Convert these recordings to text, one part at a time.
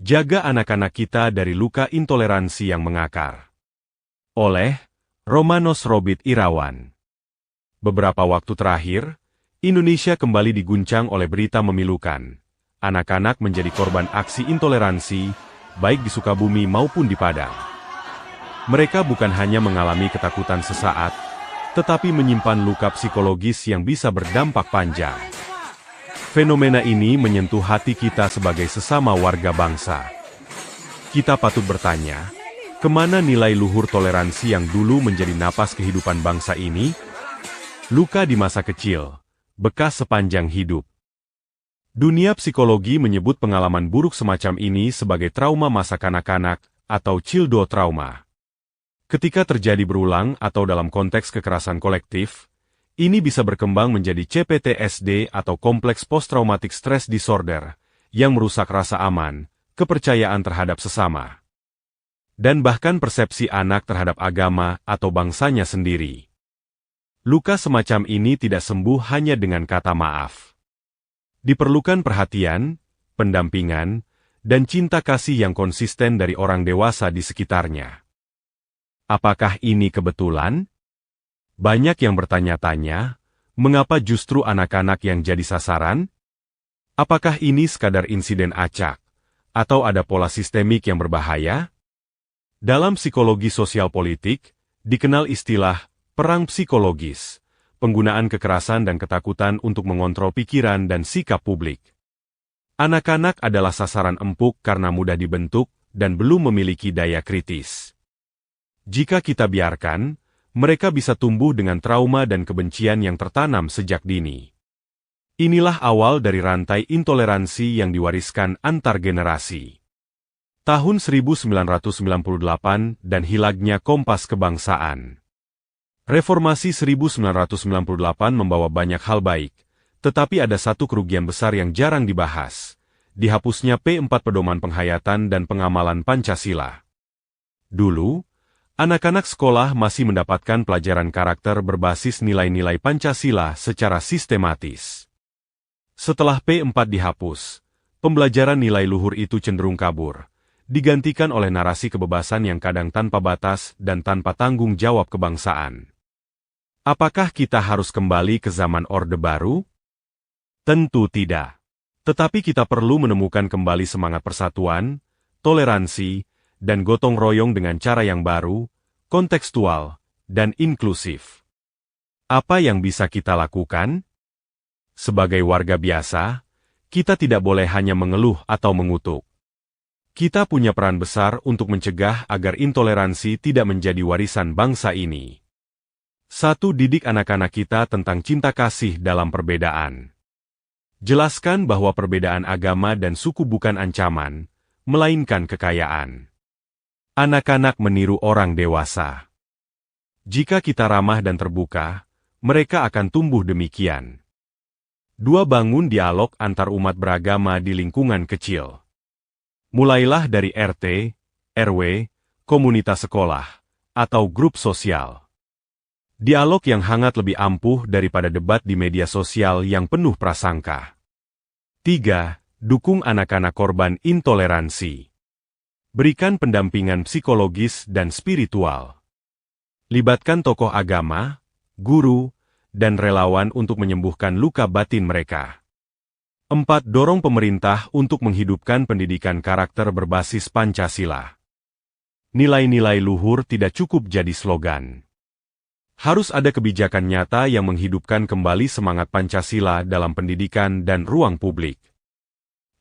Jaga anak-anak kita dari luka intoleransi yang mengakar. Oleh Romanos Robit Irawan. Beberapa waktu terakhir, Indonesia kembali diguncang oleh berita memilukan. Anak-anak menjadi korban aksi intoleransi, baik di Sukabumi maupun di Padang. Mereka bukan hanya mengalami ketakutan sesaat, tetapi menyimpan luka psikologis yang bisa berdampak panjang. Fenomena ini menyentuh hati kita sebagai sesama warga bangsa. Kita patut bertanya, kemana nilai luhur toleransi yang dulu menjadi napas kehidupan bangsa ini? Luka di masa kecil, bekas sepanjang hidup. Dunia psikologi menyebut pengalaman buruk semacam ini sebagai trauma masa kanak-kanak atau childo trauma. Ketika terjadi berulang atau dalam konteks kekerasan kolektif, ini bisa berkembang menjadi CPTSD atau Kompleks Post-Traumatic Stress Disorder, yang merusak rasa aman, kepercayaan terhadap sesama, dan bahkan persepsi anak terhadap agama atau bangsanya sendiri. Luka semacam ini tidak sembuh hanya dengan kata maaf. Diperlukan perhatian, pendampingan, dan cinta kasih yang konsisten dari orang dewasa di sekitarnya. Apakah ini kebetulan? Banyak yang bertanya-tanya, mengapa justru anak-anak yang jadi sasaran? Apakah ini sekadar insiden acak, atau ada pola sistemik yang berbahaya? Dalam psikologi sosial politik, dikenal istilah perang psikologis, penggunaan kekerasan dan ketakutan untuk mengontrol pikiran dan sikap publik. Anak-anak adalah sasaran empuk karena mudah dibentuk dan belum memiliki daya kritis. Jika kita biarkan, mereka bisa tumbuh dengan trauma dan kebencian yang tertanam sejak dini. Inilah awal dari rantai intoleransi yang diwariskan antar generasi. Tahun 1998 dan hilangnya Kompas Kebangsaan. Reformasi 1998 membawa banyak hal baik, tetapi ada satu kerugian besar yang jarang dibahas, dihapusnya P4 Pedoman Penghayatan dan Pengamalan Pancasila. Dulu, anak-anak sekolah masih mendapatkan pelajaran karakter berbasis nilai-nilai Pancasila secara sistematis. Setelah P4 dihapus, pembelajaran nilai luhur itu cenderung kabur, digantikan oleh narasi kebebasan yang kadang tanpa batas dan tanpa tanggung jawab kebangsaan. Apakah kita harus kembali ke zaman Orde Baru? Tentu tidak. Tetapi kita perlu menemukan kembali semangat persatuan, toleransi, dan gotong royong dengan cara yang baru, kontekstual, dan inklusif. Apa yang bisa kita lakukan? Sebagai warga biasa, kita tidak boleh hanya mengeluh atau mengutuk. Kita punya peran besar untuk mencegah agar intoleransi tidak menjadi warisan bangsa ini. 1. Didik anak-anak kita tentang cinta kasih dalam perbedaan. Jelaskan bahwa perbedaan agama dan suku bukan ancaman, melainkan kekayaan. Anak-anak meniru orang dewasa. Jika kita ramah dan terbuka, mereka akan tumbuh demikian. 2. Bangun dialog antar umat beragama di lingkungan kecil. Mulailah dari RT, RW, komunitas sekolah, atau grup sosial. Dialog yang hangat lebih ampuh daripada debat di media sosial yang penuh prasangka. 3. Dukung anak-anak korban intoleransi. Berikan pendampingan psikologis dan spiritual. Libatkan tokoh agama, guru, dan relawan untuk menyembuhkan luka batin mereka. 4. Dorong pemerintah untuk menghidupkan pendidikan karakter berbasis Pancasila. Nilai-nilai luhur tidak cukup jadi slogan. Harus ada kebijakan nyata yang menghidupkan kembali semangat Pancasila dalam pendidikan dan ruang publik.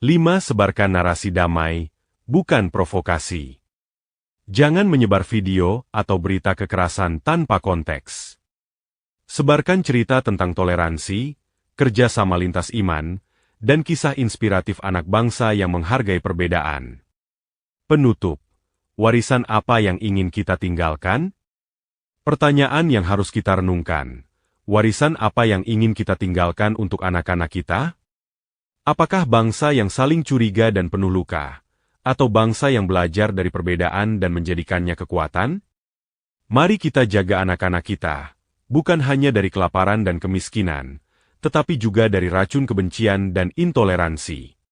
5. Sebarkan narasi damai, bukan provokasi. Jangan menyebar video atau berita kekerasan tanpa konteks. Sebarkan cerita tentang toleransi, kerjasama lintas iman, dan kisah inspiratif anak bangsa yang menghargai perbedaan. Penutup, warisan apa yang ingin kita tinggalkan? Pertanyaan yang harus kita renungkan, warisan apa yang ingin kita tinggalkan untuk anak-anak kita? Apakah bangsa yang saling curiga dan penuh luka? Atau bangsa yang belajar dari perbedaan dan menjadikannya kekuatan? Mari kita jaga anak-anak kita, bukan hanya dari kelaparan dan kemiskinan, tetapi juga dari racun kebencian dan intoleransi.